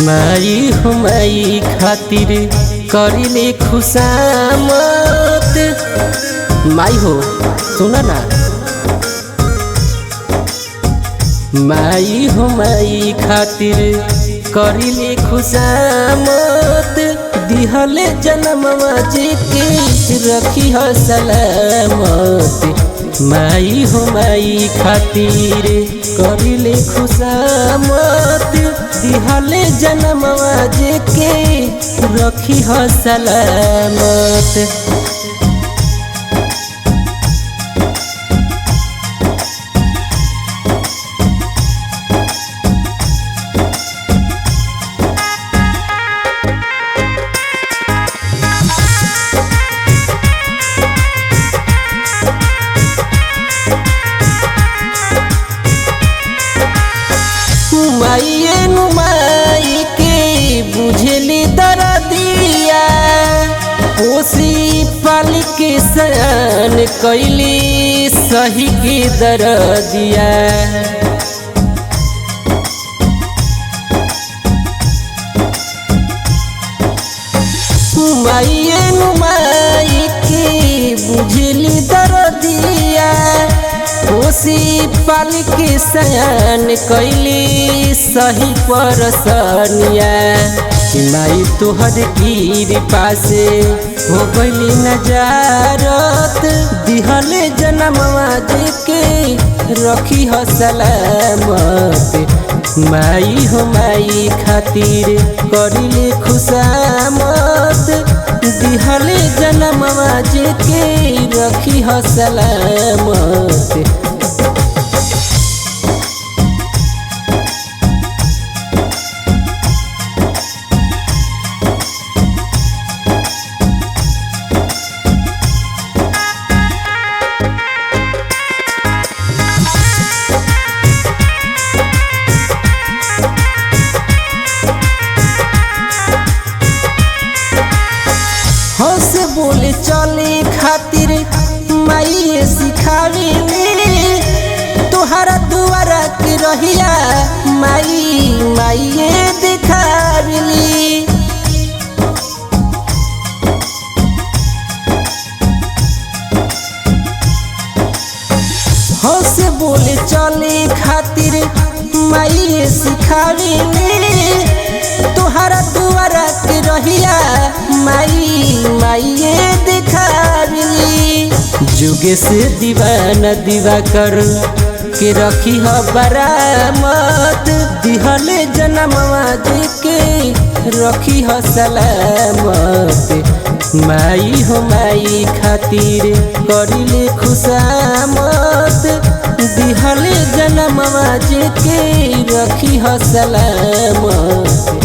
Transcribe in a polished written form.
माई हो माई खातिर करिले खुशामत। माई हो सुना ना, माई हो माई खातिर करिले खुशामत। दिहले जन्मवा जे के रखी हो सलामत। माई हो माई खातिर करिले खुशामत। दिहले जन्मवा जे के रखी हो सलामत। माइए नुमाई के बुझली दरदिया। पोसी पाल के सयान कैली सही के दरदिया। माइए नुमाई के बुझली दरदिया। पोसी पाल के सयान कैली सही परसनिया। माई तोहर गिर पासे हो गइली नजारत। दिहले जन्मवा जे के रखी हो सलामत। माई हो माई खातिर करिले खुशामत। दिहले जन्मवा जे के रखी हो सलामत। हंस बोले चले खातिर माई सिखावेले। तोहरा दुआरा के रहिया माई माइए दिखावेली। हंस बोले चले खातिर माई सिखावेले। तोहरा दुआरा के रहिया माई माइए दिखावेली। जुगे से दीवाना दिवाकर के रखी हो बरामत। दिहले जन्मवा जे के रखी हो सलामत। माई हो माई खातिर करिले खुशामत। दिहले जन्मवा जे के रखी हो सलामत।